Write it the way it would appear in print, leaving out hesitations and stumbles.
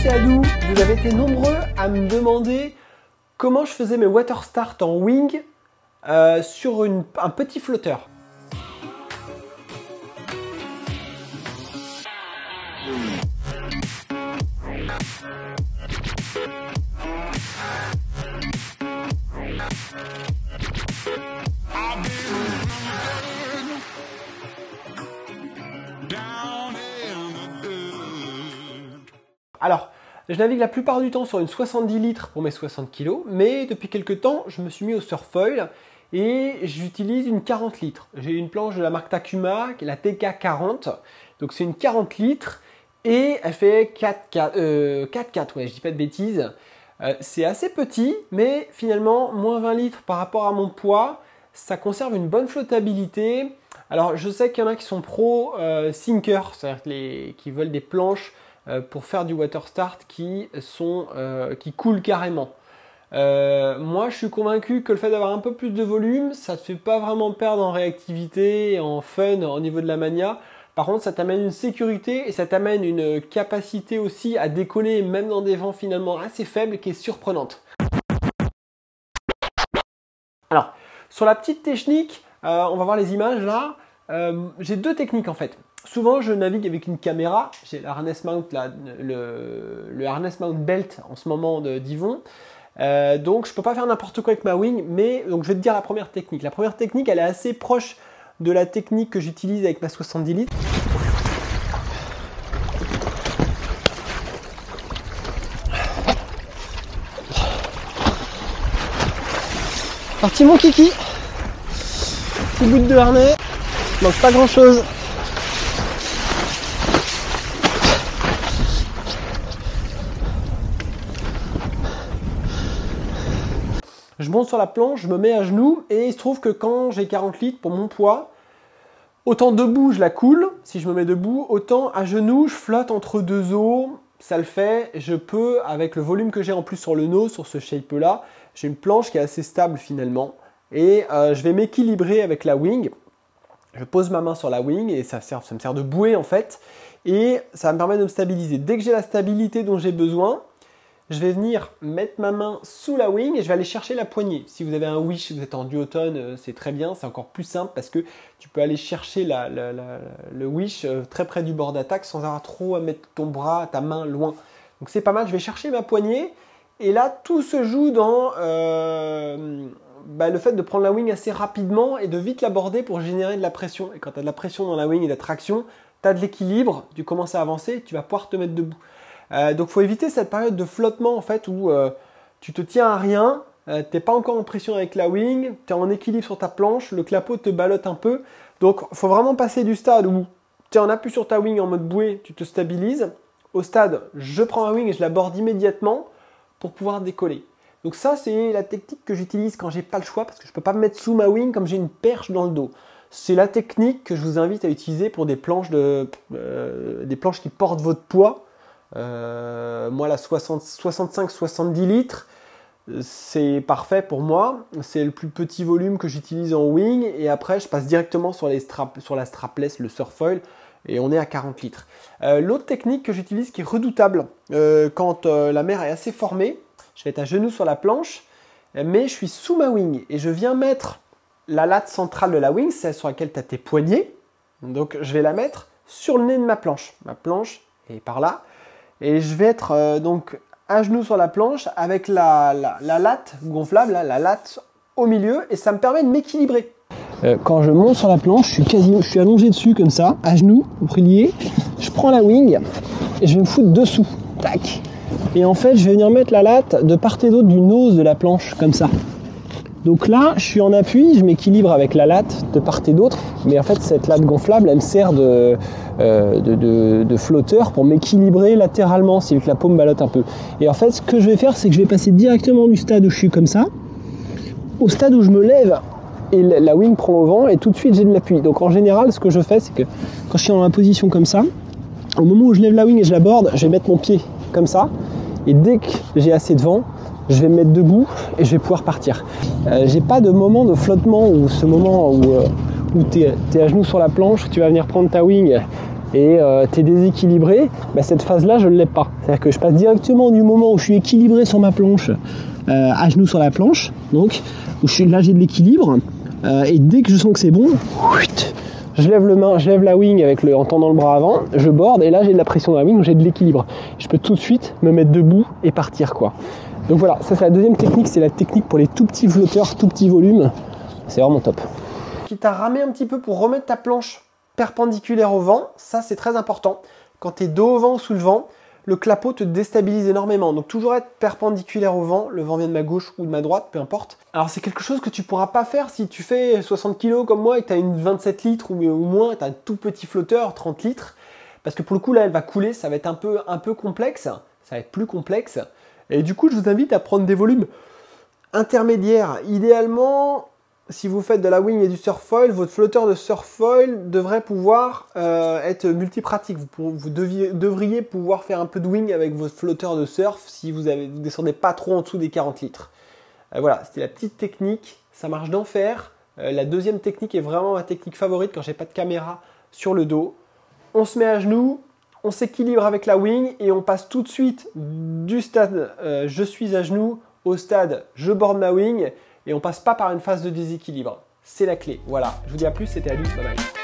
c'est Adou. Vous avez été nombreux à me demander comment je faisais mes water start en wing sur un petit flotteur. Alors, je navigue la plupart du temps sur une 70 litres pour mes 60 kg, mais depuis quelques temps, je me suis mis au surfoil et j'utilise une 40 litres. J'ai une planche de la marque Takuma, qui est la TK40, donc c'est une 40 litres et elle fait 4,4, ouais, je dis pas de bêtises. C'est assez petit, mais finalement, moins 20 litres par rapport à mon poids, ça conserve une bonne flottabilité. Alors, je sais qu'il y en a qui sont pro sinker, c'est-à-dire qui veulent des planches pour faire du water start qui coulent carrément. Moi, je suis convaincu que le fait d'avoir un peu plus de volume, ça ne te fait pas vraiment perdre en réactivité et en fun au niveau de la mania. Par contre, ça t'amène une sécurité et ça t'amène une capacité aussi à décoller même dans des vents finalement assez faibles qui est surprenante. Alors, sur la petite technique, on va voir les images là. J'ai deux techniques en fait. Souvent, je navigue avec une caméra. J'ai le harness mount, le harness mount belt en ce moment d'Yvon. Donc, je ne peux pas faire n'importe quoi avec ma wing. Mais donc, je vais te dire la première technique. La première technique, elle est assez proche de la technique que j'utilise avec ma 70 litres. Parti mon kiki. Petit bout de harnais. Il manque pas grand chose. Je monte sur la planche, je me mets à genoux et il se trouve que quand j'ai 40 litres pour mon poids, autant debout je la coule, si je me mets debout, autant à genoux je flotte entre deux eaux, ça le fait. Je peux, avec le volume que j'ai en plus sur le nose, sur ce shape là, j'ai une planche qui est assez stable finalement et je vais m'équilibrer avec la wing. Je pose ma main sur la wing et ça me sert de bouée en fait et ça me permet de me stabiliser. Dès que j'ai la stabilité dont j'ai besoin, je vais venir mettre ma main sous la wing et je vais aller chercher la poignée. Si vous avez un wish, si vous êtes en duotone, c'est très bien, c'est encore plus simple parce que tu peux aller chercher le wish très près du bord d'attaque sans avoir trop à mettre ton bras, ta main loin. Donc c'est pas mal, je vais chercher ma poignée et là tout se joue dans le fait de prendre la wing assez rapidement et de vite l'aborder pour générer de la pression. Et quand tu as de la pression dans la wing et de la traction, tu as de l'équilibre, tu commences à avancer, tu vas pouvoir te mettre debout. Donc il faut éviter cette période de flottement en fait où tu te tiens à rien, tu n'es pas encore en pression avec la wing, tu es en équilibre sur ta planche, le clapot te ballotte un peu. Donc il faut vraiment passer du stade où tu es en appui sur ta wing en mode bouée, tu te stabilises, au stade je prends ma wing et je l'aborde immédiatement pour pouvoir décoller. Donc ça c'est la technique que j'utilise quand j'ai pas le choix parce que je ne peux pas me mettre sous ma wing comme j'ai une perche dans le dos. C'est la technique que je vous invite à utiliser pour des planches qui portent votre poids. Moi la 65-70 litres c'est parfait pour moi, c'est le plus petit volume que j'utilise en wing et après je passe directement sur la strapless, le surfoil et on est à 40 litres. L'autre technique que j'utilise qui est redoutable quand la mer est assez formée, je vais être à genoux sur la planche mais je suis sous ma wing et je viens mettre la latte centrale de la wing, celle sur laquelle tu as tes poignets, donc je vais la mettre sur le nez de ma planche est par là. Et je vais être donc à genoux sur la planche avec la latte gonflable, la latte au milieu et ça me permet de m'équilibrer. Quand je monte sur la planche, je suis allongé dessus comme ça, à genoux, au lié. Je prends la wing et je vais me foutre dessous. Tac. Et en fait, je vais venir mettre la latte de part et d'autre du nose de la planche comme ça. Donc là, je suis en appui, je m'équilibre avec la latte de part et d'autre, mais en fait cette latte gonflable, elle me sert de flotteur pour m'équilibrer latéralement si le clapot me ballotte un peu. Et en fait, ce que je vais faire, c'est que je vais passer directement du stade où je suis comme ça, au stade où je me lève et la wing prend au vent et tout de suite j'ai de l'appui. Donc en général, ce que je fais, c'est que quand je suis dans la position comme ça, au moment où je lève la wing et je l'aborde, je vais mettre mon pied comme ça, et dès que j'ai assez de vent, je vais me mettre debout et je vais pouvoir partir. J'ai pas de moment de flottement ou ce moment où tu es à genoux sur la planche, tu vas venir prendre ta wing et tu es déséquilibré, bah, cette phase-là, je ne l'ai pas. C'est-à-dire que je passe directement du moment où je suis équilibré sur ma planche, à genoux sur la planche, donc où là j'ai de l'équilibre, et dès que je sens que c'est bon, je lève la wing en tendant le bras avant, je borde, et là j'ai de la pression dans la wing, donc j'ai de l'équilibre. Je peux tout de suite me mettre debout et partir, quoi. Donc voilà, ça c'est la deuxième technique, c'est la technique pour les tout petits flotteurs, tout petits volumes. C'est vraiment top. Quitte à ramer un petit peu pour remettre ta planche perpendiculaire au vent, ça c'est très important. Quand tu es dos au vent ou sous le vent, le clapot te déstabilise énormément. Donc toujours être perpendiculaire au vent, le vent vient de ma gauche ou de ma droite, peu importe. Alors c'est quelque chose que tu pourras pas faire si tu fais 60 kg comme moi et que tu as une 27 litres ou moins, tu as un tout petit flotteur, 30 litres. Parce que pour le coup là elle va couler, ça va être un peu complexe, ça va être plus complexe. Et du coup je vous invite à prendre des volumes intermédiaires. Idéalement, si vous faites de la wing et du surfoil, votre flotteur de surfoil devrait pouvoir être multipratique. Vous devriez pouvoir faire un peu de wing avec votre flotteur de surf si vous ne descendez pas trop en dessous des 40 litres. Voilà, c'était la petite technique, ça marche d'enfer. La deuxième technique est vraiment ma technique favorite quand j'ai pas de caméra sur le dos. On se met à genoux, on s'équilibre avec la wing et on passe tout de suite du stade je suis à genoux au stade je borde ma wing. Et on passe pas par une phase de déséquilibre. C'est la clé. Voilà, je vous dis à plus, c'était Alice, bye bye.